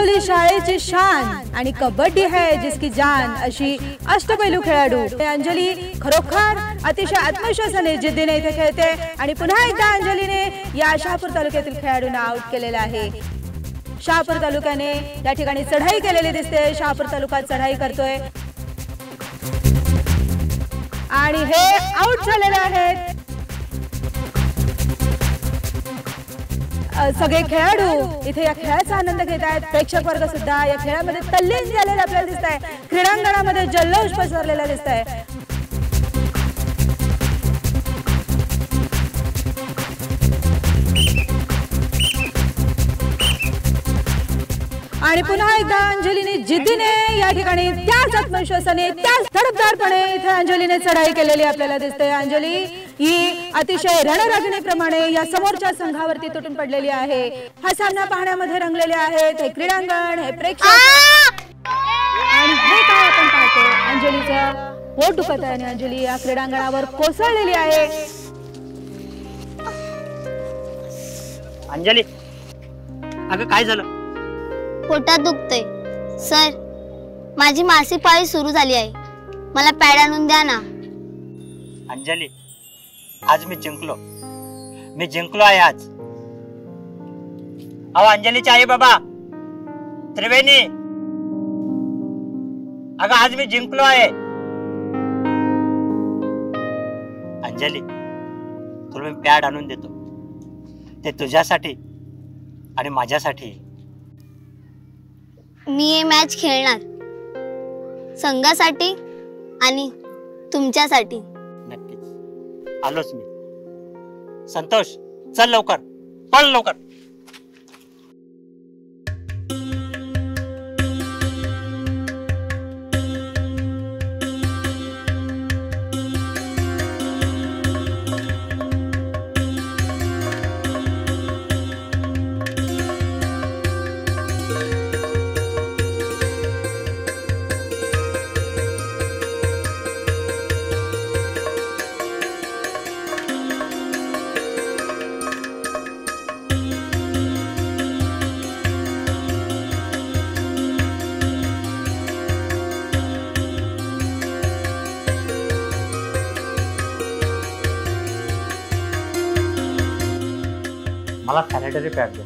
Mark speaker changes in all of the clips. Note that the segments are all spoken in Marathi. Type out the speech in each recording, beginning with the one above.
Speaker 1: उंचावली शाळेची शान आणि कबड्डी है जिसकी जान अशी अष्टपैलू खेळाडू अंजली खरोखर अतिशय आत्मविश्वासाने जिद्दीने इथे खेळते आणि पुन्हा एकदा अंजलीने या शहापूर तालुक्यातील खेळाडूंना आउट केलेला आहे। शहापूर तालुक्याने या ठिकाणी चढाई केलेली दिसते। शहापूर तालुका चढाई करतोय आणि हे आउट झालेले आहेत। सगळे खेळाडू इथे या खेळाचा आनंद घेत आहेत। प्रेक्षक वर्ग सुद्धा या खेळामध्ये तल्लीन झालेला आपल्याला दिसत आहे। क्रीडांगणामध्ये जल्लोष पसरलेला दिसत आहे आणि पुन्हा एकदा अंजलीने जिद्दीने या ठिकाणी त्याच आत्मविश्वासाने त्याच धडकदारपणे इथे अंजलीने चढाई केलेली आपल्याला दिसते। अंजली ही अतिशय रणरागिणीप्रमाणे या समोरच्या संघावरती तुटून पडलेली आहे। हा सामना पाहण्यामध्ये रंगलेले आहेत हे क्रीडांगण, हे प्रेक्षक आणि हे काय आपण पाहतो अंजलीचं पोट दुखत आहे आणि अंजली या क्रीडांगणावर कोसळलेली आहे।
Speaker 2: अंजली अगं काय झालं?
Speaker 3: पोटात दुखतंय सर, माझी मासिक पाळी सुरू झाली आहे, मला पॅड आणून द्या ना।
Speaker 2: अंजली आज मी जिंकलो आहे आज। अहो अंजलीचे आई बाबा त्रिवेणी, अगं आज मी जिंकलो आहे। अंजली तुला मी पॅड आणून देतो, ते तुझ्यासाठी आणि माझ्यासाठी।
Speaker 3: मी हे मॅच खेळणार संघासाठी आणि तुमच्यासाठी।
Speaker 2: नक्कीच आलोच मी। संतोष चल लवकर, पळ लवकर। मला सॅनिटरी पॅड दे।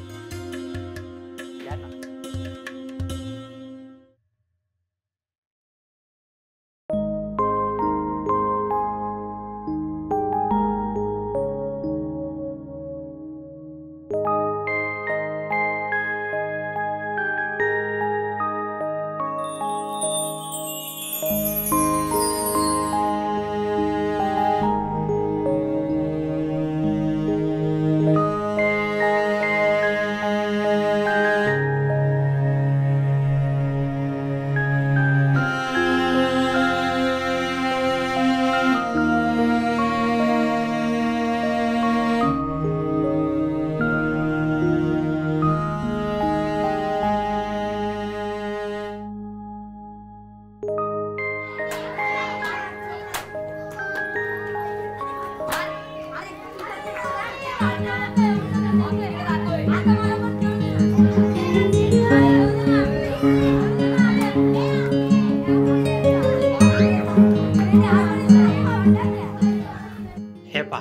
Speaker 2: हे पहा,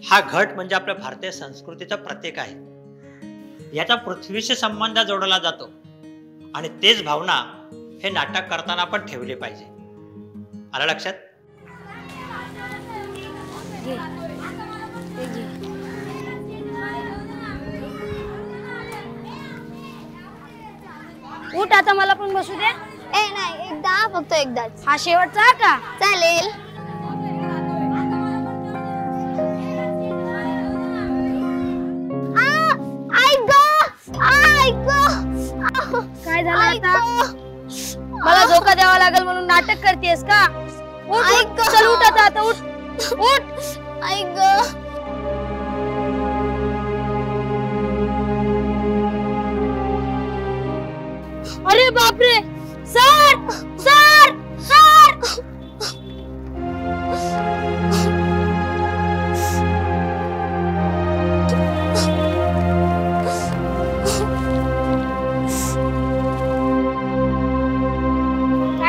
Speaker 2: हा घट म्हणजे आपल्या भारतीय संस्कृतीचं प्रतीक आहे। याचा पृथ्वीशी संबंध जोडला जातो आणि तेच भावना हे नाटक करताना पण ठेवली पाहिजे। आलं लक्षात?
Speaker 3: उठ आता, मला पण बसू दे। ए नाही, एकदा फक्त एकदाच। हा शेवटचा का? चालेल। काय झालं आता? मला धोका द्यावा लागेल म्हणून नाटक करतेस का? उठ, चल उठ आता, उठ उठ। ऐक अरे बापरे, सर सर सर।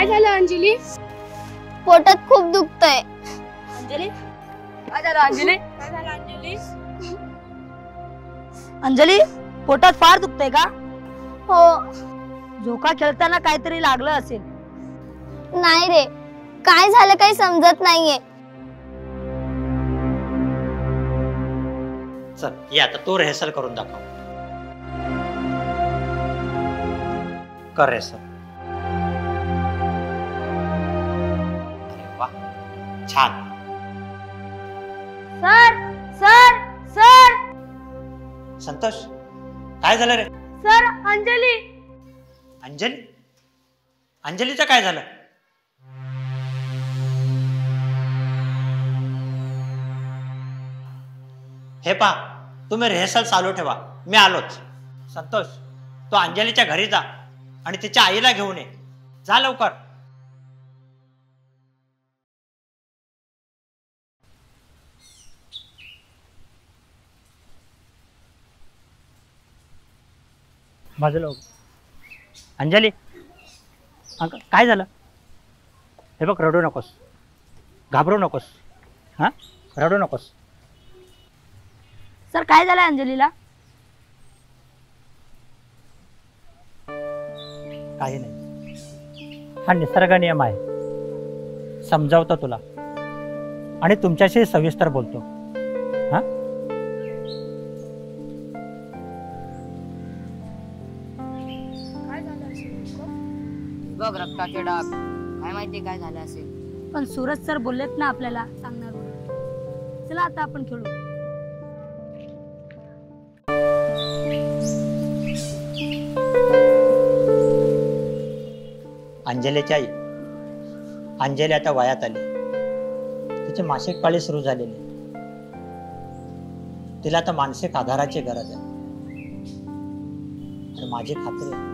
Speaker 3: झालं अंजली? पोटात खूप दुखतंय. अंजली काय झालं? अंजली काय झालं? अंजली अंजली पोटात फार दुखतंय का? हो. झोका खेळताना काहीतरी लागलं असेल. नाही रे, काय झालं काही समजत नाहीये.
Speaker 2: चल ये आता तू रिहर्सल करून दाखव. कर रिहर्सल. अरे वा, छान.
Speaker 3: सर सर सर
Speaker 2: संतोष, काय झालं रे?
Speaker 3: सर अंजली.
Speaker 2: अंजली? अंजलीचं काय झालं? हे पहा, तुम्ही रिहर्सल चालू ठेवा, मी आलोच. संतोष, तो अंजलीच्या घरी जा आणि तिच्या आईला घेऊन ये. जा लवकर. बाजूला अंजली, काय झालं? हे बघ, रडू नकोस, घाबरू नकोस. हा, रडू नकोस.
Speaker 3: सर काय झालं अंजलीला?
Speaker 2: काही नाही, हा निसर्ग नियम आहे. समजावतो तुला आणि तुमच्याशी सविस्तर बोलतो. हा,
Speaker 4: बघ रक्ताचे डाग. काय माहिती काय झालं असेल.
Speaker 3: पण सूरज सर बोललेत ना आपल्याला सांगणार म्हणून. चला आता आपण खेळू.
Speaker 2: अंजलीची आई. अंजली आता वयात आली, तिची मासिक पाळी सुरू झालेली. तिला आता मानसिक आधाराची गरज आहे आणि माझी खात्री आहे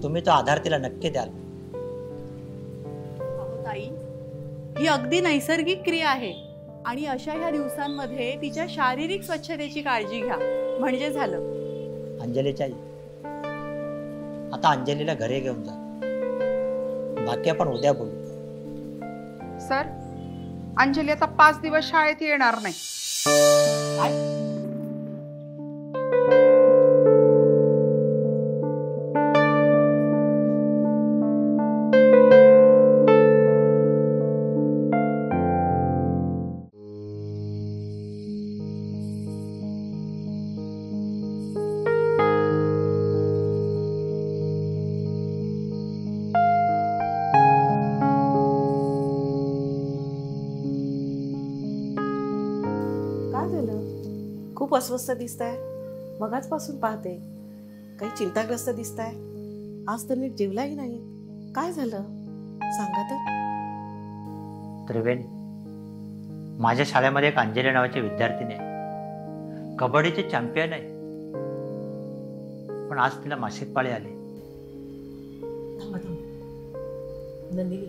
Speaker 2: तुम्ही तो आधार तिला नक्की द्याल.
Speaker 5: ताई, ही अगदी नैसर्गिक क्रिया आहे आणि अशा ह्या दिवसांमध्ये तिच्या शारीरिक स्वच्छतेची काळजी घ्या म्हणजे झालं.
Speaker 2: अंजलीची आई, आता अंजलीला घरी घेऊन जा. बाकी आपण उद्या बोलू.
Speaker 6: सर, अंजली आता 5 दिवस शाळेत येणार नाही.
Speaker 7: खूप अस्वस्थ दिसताय. मगाचपासून पाहते. काही चिंताग्रस्त दिसताय. आज तर नीट जेवलाही नाही. काय झालं सांगा तर.
Speaker 2: त्रिवेणी, माझ्या शाळेमध्ये एक अंजली नावाची विद्यार्थिनी आहे. कबड्डीची चॅम्पियन आहे. पण आज तिला मासिक पाळी आली.
Speaker 7: नंदिनी,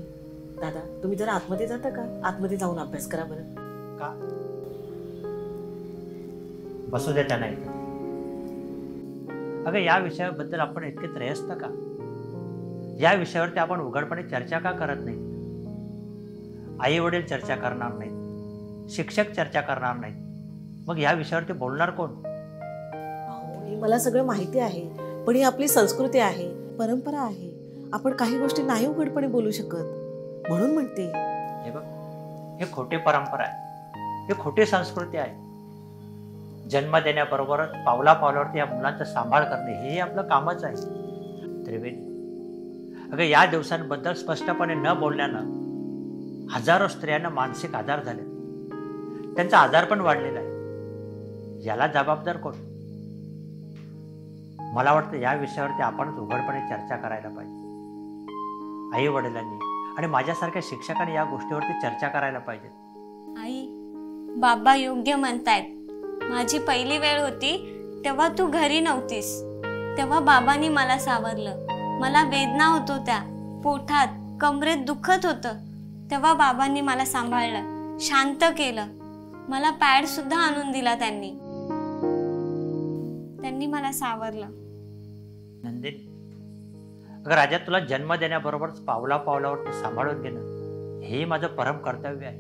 Speaker 7: दादा, तुम्ही जरा आतमध्ये जाता का? आतमध्ये जाऊन अभ्यास करा बरं.
Speaker 2: का? बसू दे त्यांना. अगं, या विषयाबद्दल आपण इतके त्रयस्थ का? या विषयावरती आपण उघडपणे चर्चा का करत नाही? आई वडील चर्चा करणार नाहीत, शिक्षक चर्चा करणार नाहीत, मग या विषयावरती बोलणार कोण?
Speaker 7: हे मला सगळं माहिती आहे, पण ही आपली संस्कृती आहे, परंपरा आहे. आपण काही गोष्टी नाही उघडपणे बोलू शकत म्हणून म्हणते.
Speaker 2: हे बघ, हे खोटी परंपरा आहे, हे खोटी संस्कृती आहे. जन्म देण्याबरोबरच पावला पावलावरती या मुलांचा सांभाळ करणे हे आपलं कामच आहे. त्रिवेणी, अगं, या दिवसांबद्दल स्पष्टपणे न बोलण्यानं हजारो स्त्रियांना मानसिक आजार झाले. त्यांचा आजार पण वाढलेला आहे. याला जबाबदार कोण? मला वाटतं या विषयावरती आपणच उघडपणे चर्चा करायला पाहिजे. आई वडिलांनी आणि माझ्यासारख्या शिक्षकांनी या गोष्टीवरती चर्चा करायला पाहिजे.
Speaker 8: आई, बाबा योग्य म्हणतायत. माझी पहिली वेळ होती तेव्हा तू घरी नव्हतीस. तेव्हा बाबांनी मला सावरलं. मला वेदना होत होत्या, पोटात कमरेत दुखत होतं. तेव्हा बाबांनी मला सांभाळलं, शांत केलं. मला पॅड सुद्धा आणून दिला त्यांनी मला सावरलं.
Speaker 2: नंदिनी, अगं राजा, तुला जन्म देण्याबरोबरच पावला पावलावर तू सांभाळून घेणं हे माझं परम कर्तव्य आहे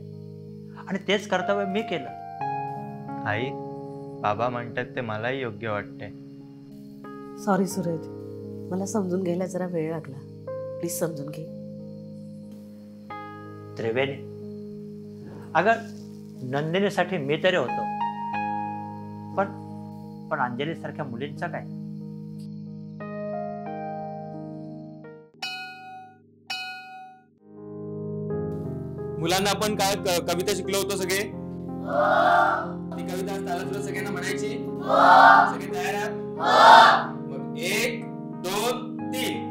Speaker 2: आणि तेच कर्तव्य मी केलं.
Speaker 9: आई, बाबा म्हणतात ते मलाही योग्य वाटते.
Speaker 7: सॉरी सूरज, मला समजून घ्यायला जरा वेळ लागला. प्लीज समजून घे.
Speaker 2: त्रिवेणी, अगं नंदिनीसाठी मी तरी होतो, पण अंजली सारख्या मुलींचं काय?
Speaker 10: मुलांना आपण काय कविता शिकलो होतो सगळे? ती कविता तालासुर सगळ्यांना म्हणायची? सगळे तयार आहात? मग 1 2 3.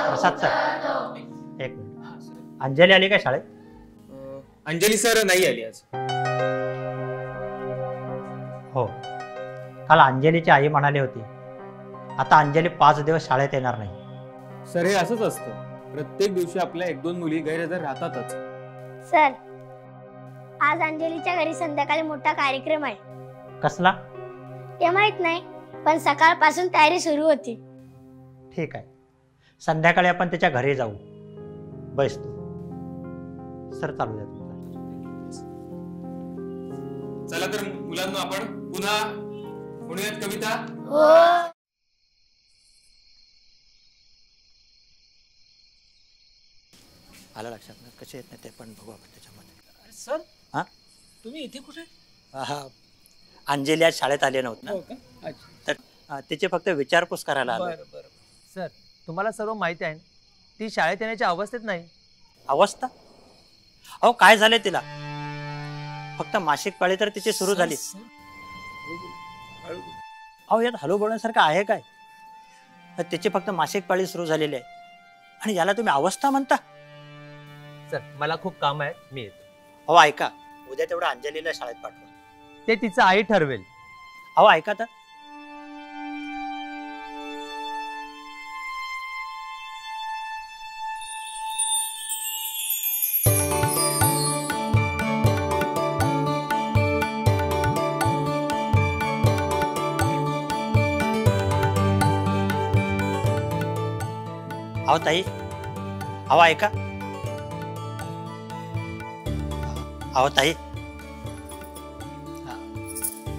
Speaker 2: प्रसाद सर, एक मिनिट. अंजली आली का शाळेत?
Speaker 10: अंजली सर नाही आली आज.
Speaker 2: हो, काल अंजलीची आई म्हणाली होती आता अंजली 5 दिवस शाळेत येणार नाही.
Speaker 10: सर, हे असंच असतं. प्रत्येक दिवशी आपल्या 1-2 मुली गैरहजर राहतातच.
Speaker 3: सर, आज अंजलीच्या घरी संध्याकाळी मोठा कार्यक्रम आहे.
Speaker 2: कसला?
Speaker 3: ते माहित नाही, पण सकाळपासून तयारी सुरू होती.
Speaker 2: ठीक आहे, संध्याकाळी आपण त्याच्या घरी जाऊ. बस तू. सर, चालू द्या तुमचा.
Speaker 10: चला तर मुलांना आपण पुन्हा म्हणूयात कविता.
Speaker 2: आलं लक्षात ना? कसे येत नाही ते पण बघू आपण त्याच्यामध्ये.
Speaker 11: सर,
Speaker 2: हा,
Speaker 11: तुम्ही इथे कुठे?
Speaker 2: अंजली आज शाळेत आली नव्हती ना, तर तिची फक्त विचारपूस करायला आलो.
Speaker 11: सर, तुम्हाला सर्व माहिती आहे, ती शाळेत येण्याच्या अवस्थेत नाही.
Speaker 2: अवस्था? अहो, काय झालंय तिला? फक्त मासिक पाळी तर तिची सुरू झाली. अहो, यात हळू बोलण्यासारखं आहे काय? तिची फक्त मासिक पाळी सुरू झालेली आहे आणि याला तुम्ही अवस्था म्हणता?
Speaker 11: सर, मला खूप काम आहे, मी येतो.
Speaker 2: अहो ऐका, उद्या तेवढं अंजलीला शाळेत पाठवा.
Speaker 11: ते तिचं आई ठरवेल.
Speaker 2: अहो ऐका तर. अहो ताई, अहो ऐका. अहो ताई,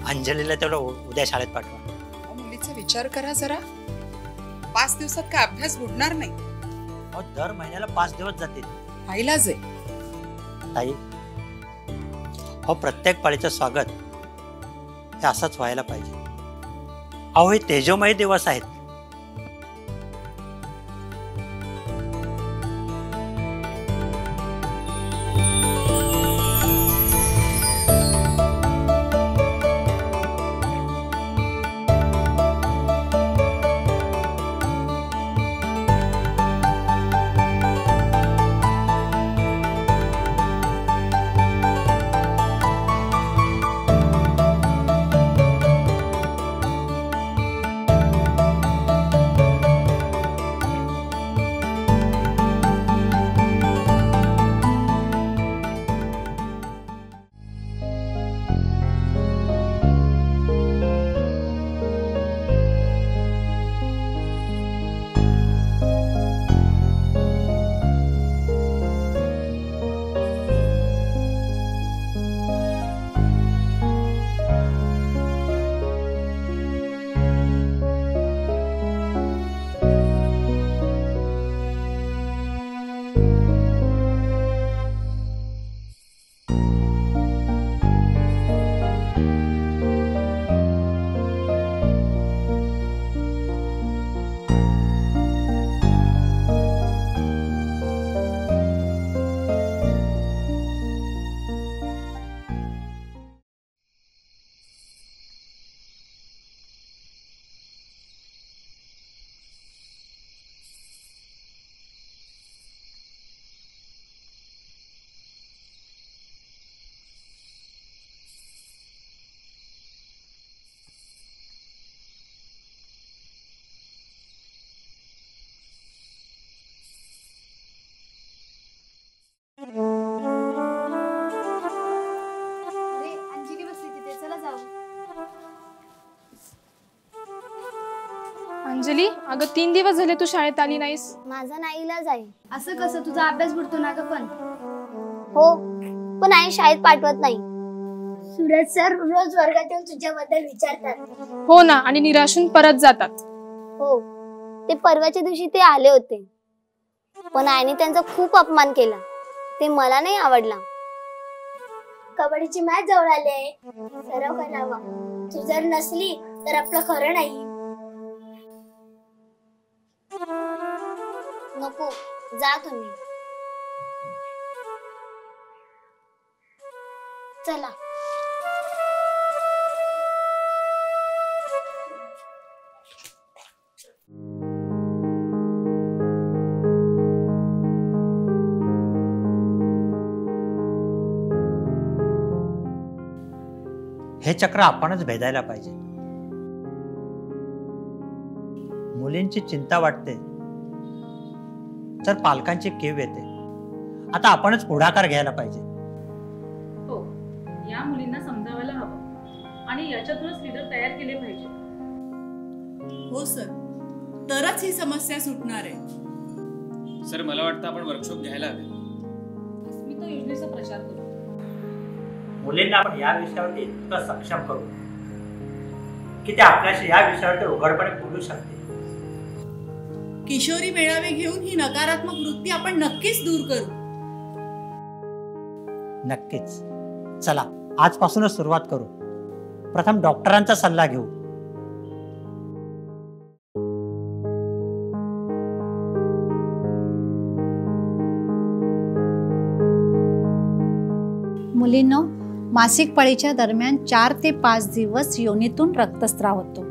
Speaker 2: अंजलीला तेवढं उद्या शाळेत पाठवा.
Speaker 6: मुलीचा विचार करा जरा. 5 दिवसात काय अभ्यास बुडणार नाही.
Speaker 2: अहो, दर महिन्याला 5 दिवस जातील.
Speaker 6: आईलाच आहे
Speaker 2: ताई. अहो, प्रत्येक पाळीचं स्वागत हे असंच व्हायला पाहिजे. अहो, हे तेजोमय दिवस आहेत.
Speaker 12: अंजली, अगं 3 दिवस झाले तू शाळेत आली नाहीस.
Speaker 3: माझा नाईलाज आहे. असं कसं? तुझा अभ्यास बुडतो ना ग. पण हो, पण आई शाळेत पाठवत नाही. सूरज सर रोज वर्गात येऊन तुझ्याबद्दल विचारतात.
Speaker 12: हो ना, आणि निराशून परत जातात.
Speaker 3: हो, ते परवाच्या दिवशी ते आले होते, पण आईने त्यांचा खूप अपमान केला. ते मला नाही आवडला. कबड्डीची मॅच जवळ आली आहे, सराव करावा. तू जर नसली तर आपलं खरं नाही. नको, जा तुम्ही. चला.
Speaker 2: हे चक्र आपणच भेदायला पाहिजे. मुलींची चिंता वाटते तर पालकांची कीव येते. आता आपणच पुढाकार घ्यायला पाहिजे.
Speaker 13: हो, या मुलींना समजावायला हवं आणि याच्यातूनच लीडर तयार केले पाहिजे.
Speaker 5: हो सर, तरच ही समस्या सुटणार आहे.
Speaker 10: सर, मला वाटतं आपण वर्कशॉप घ्यायला हवे.
Speaker 13: मी तो योजनेचा प्रचार करू.
Speaker 2: मुलींना आपण या विषयावरती इतकं सक्षम करू की ते आपल्याशी या विषयावरती उघडपणे बोलू शकते.
Speaker 5: किशोरी मेळावे घेऊन ही नकारात्मक वृत्ती आपण नक्कीच दूर करू.
Speaker 2: नक्कीच. चला, आजपासूनच सुरुवात करू. प्रथम डॉक्टरांचा सल्ला घेऊ.
Speaker 14: मुलींनो, मासिक पाळीच्या दरम्यान 4 ते 5 दिवस योनीतून रक्तस्राव होतो.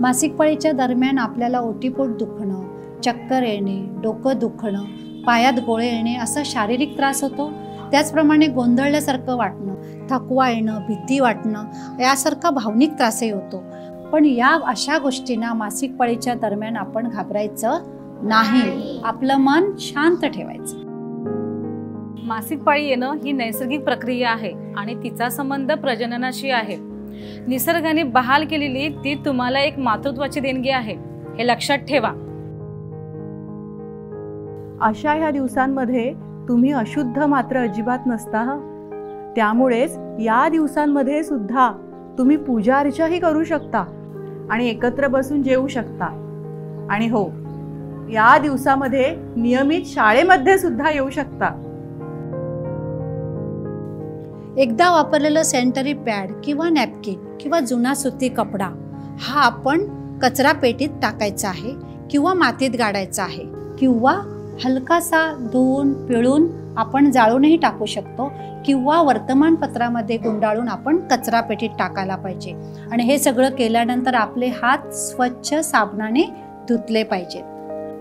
Speaker 14: मासिक पाळीच्या दरम्यान आपल्याला ओटीपोट दुखणं, चक्कर येणे, डोकं दुखणं, पायात गोळे येणे असा शारीरिक त्रास होतो. त्याचप्रमाणे गोंधळल्यासारखं वाटणं, थकवा येणं, भीती वाटणं यासारखा भावनिक त्रासही होतो. पण या अशा गोष्टींना मासिक पाळीच्या दरम्यान आपण घाबरायचं नाही. आपलं मन शांत ठेवायचं.
Speaker 13: मासिक पाळी येणं ही नैसर्गिक प्रक्रिया आहे आणि तिचा संबंध प्रजननाशी आहे. निसर्गाने बहाल केलेली ती तुम्हाला एक मातृत्वाची देणगी आहे, हे लक्षात ठेवा.
Speaker 5: अशा ह्या दिवसांमध्ये तुम्ही अशुद्ध मात्र अजिबात नसता. त्यामुळेच या दिवसांमध्ये सुद्धा तुम्ही पूजा अर्चाही करू शकता आणि एकत्र बसून जेवू शकता. आणि हो, या दिवसामध्ये नियमित शाळेमध्ये सुद्धा येऊ शकता.
Speaker 14: एकदा वापरलेलं सॅनिटरी पॅड किंवा नॅपकिन किंवा जुना सुती कपडा हा आपण कचरा पेटीत टाकायचा आहे किंवा मातीत गाडायचा आहे, किंवा हलकासा धुवून पिळून आपण जाळूनही टाकू शकतो, किंवा वर्तमानपत्रामध्ये गुंडाळून आपण कचरा पेटीत टाकायला पाहिजे. आणि हे सगळं केल्यानंतर आपले हात स्वच्छ साबणाने धुतले पाहिजेत.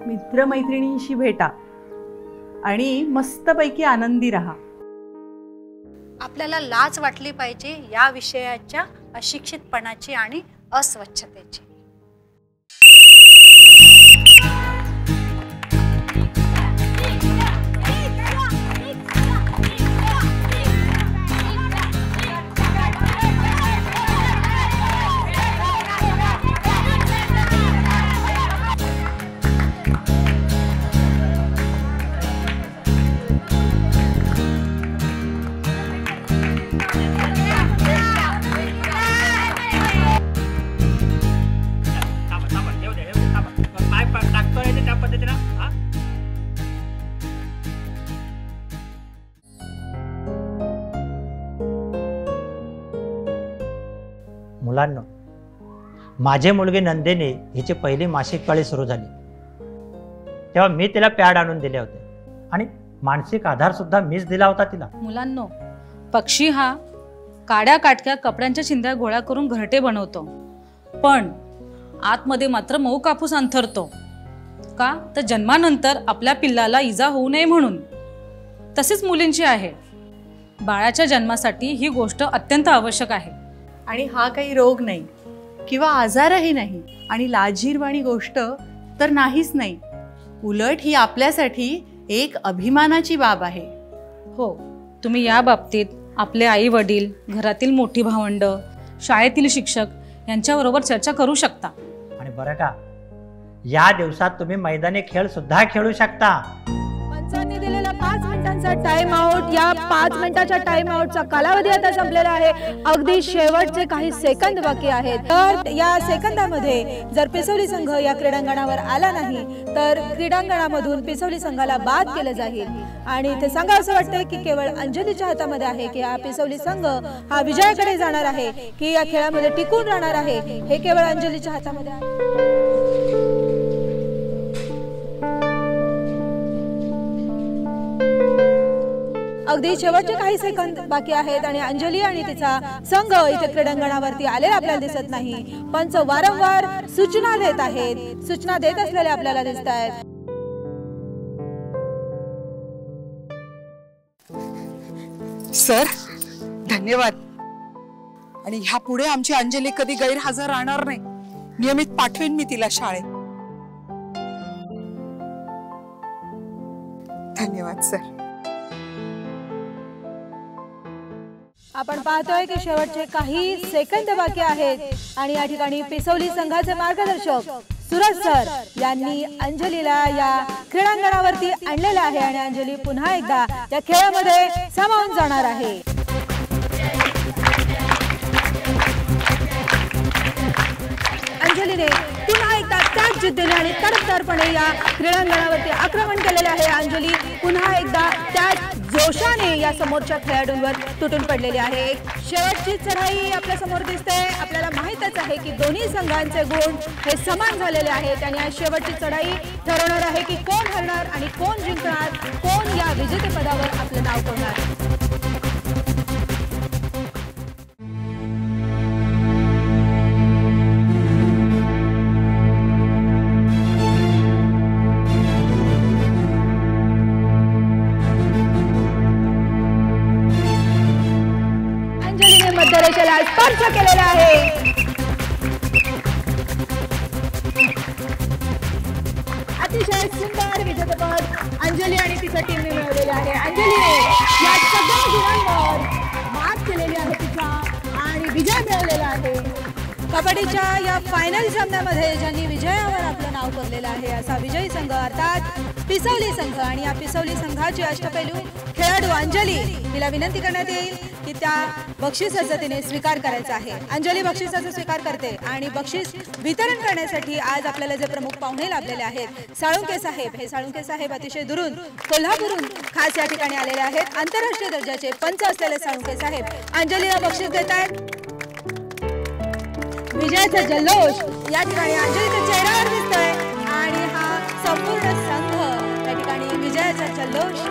Speaker 5: मित्रमैत्रिणींशी भेटा आणि मस्तपैकी आनंदी राहा.
Speaker 14: आपल्याला लाज वाटली पाहिजे या विषयाच्या अशिक्षितपणाची आणि अस्वच्छतेची.
Speaker 2: मुलांनो, माझे मुलगी नंदिनी हिची पहिली मासिक पाळी सुरू झाली तेव्हा मी तिला पॅड आणून दिले होते आणि मानसिक आधार सुद्धा मीच दिला होता तिला.
Speaker 13: मुलांनो, पक्षी हा काड्या काटक्या कपड्यांच्या चिंध्या गोळा करून घरटे बनवतो, पण आतमध्ये मात्र मऊ कापूस अंथरतो. का? तर जन्मानंतर आपल्या पिल्लाला इजा होऊ नये म्हणून. तसेच मुलींची आहे. बाळाच्या जन्मासाठी ही गोष्ट अत्यंत आवश्यक आहे.
Speaker 5: आणि हा काही रोग नाही किंवा आजारही नाही आणि लाजिरवाणी गोष्ट तर नाहीच नाही. उलट ही आपल्यासाठी एक अभिमानाची बाब आहे.
Speaker 13: हो, तुम्ही या बाबतीत आपले आई वडील, घरातील मोठी भावंड, शाळेतील शिक्षक यांच्याबरोबर चर्चा करू शकता.
Speaker 2: आणि बरं का, या दिवसात तुम्ही मैदानी खेळ सुद्धा खेळू शकता.
Speaker 1: पंचांनी दिलेला 5 मिनिटांचा टाइम आउट, या 5 मिनिटाच्या टाइम आउटचा कालावधी आता संपलेला आहे. अगदी शेवटचे काही सेकंद बाकी आहेत. तर या सेकंदामध्ये जर पिसवली संघ या क्रीडांगणावर आला नाही तर क्रीडांगणामधून पिसवली संघाला बाद केलं जाईल. आणि ते सांगा असं वाटतंय की केवळ अंजलीच्या हातामध्ये आहे की हा पिसवली संघ हा विजयाकडे जाणार आहे की या खेळामध्ये टिकून राहणार आहे, हे केवळ अंजलीच्या हातामध्ये आहे. अगदी शेवटचे काही सेकंद बाकी आहेत आणि अंजली आणि तिचा संघ इथे क्रीडांगणावरती आलेला आपल्याला दिसत नाही. पंच वारंवार सूचना देत आहेत, सूचना देत असलेले आपल्याला दिसत आहेत.
Speaker 15: सर धन्यवाद. आणि ह्या पुढे आमची अंजली कधी गैरहजर राहणार नाही. नियमित पाठवेन मी तिला शाळेत. धन्यवाद सर.
Speaker 1: आपण पाहतोय की शेवटचे काही सेकंद बाकी आहेत आणि या ठिकाणी पिसवली संघाचे मार्गदर्शक सूरज सर यांनी अंजलीला या क्रीडांगणावरती आणलेलं आहे आणि अंजली पुन्हा एकदा या खेळामध्ये सामावून जाणार आहे. अंजलीने पुन्हा एकदा त्याच जिद्दीने आणि तडफदारपणे या क्रीडांगणावरती आक्रमण केलेले आहे. अंजली पुन्हा एकदा त्याच जोशाने या समोरच्या खेळाडूंवर तुटून पडलेली आहे. शेवटची चढाई आपल्या समोर दिसते. आपल्याला माहीतच आहे की दोन्ही संघांचे गुण हे समान झालेले आहेत आणि या शेवटची चढाई ठरवणार आहे की कोण हरणार आणि कोण जिंकणार, कोण या विजेतेपदावर आपलं नाव करणार. मध्यरेषेला स्पर्श केलेला आहे. अतिशय सुंदर विजेतेपद अंजली आणि तिच्या टीमने मिळवलेले आहे. अंजलीने या सगळ्या गुणांवर मात केलेली आहे तिचा आणि विजय मिळवलेला आहे. कबड्डीच्या या फायनल सामन्यामध्ये ज्यांनी विजयावर आपलं नाव कोरलेलं आहे असा विजयी संघ अर्थात पिसवली संघ. आणि या पिसवली संघाची अष्टपैलू खेळाडू अंजली, तिला विनंती करण्यात येईल की त्या बक्षिसाचा तिने स्वीकार करायचा आहे. अंजली बक्षिसाचा स्वीकार करते आणि बक्षीस वितरण करण्यासाठी आज आपल्याला जे प्रमुख पाहुणे लाभलेले आहेत साळुंके साहेब, हे साळुंके साहेब अतिशय दुरून कोल्हापूरहून खास या ठिकाणी आलेले आहेत. आंतरराष्ट्रीय दर्जाचे पंच असलेले साळुंके साहेब अंजलीला बक्षीस देत आहेत. विजयाचा जल्लोष या ठिकाणी अंजलीच्या चेहऱ्यावर दिसतोय आणि हा संपूर्ण संघ या ठिकाणी विजयाचा जल्लोष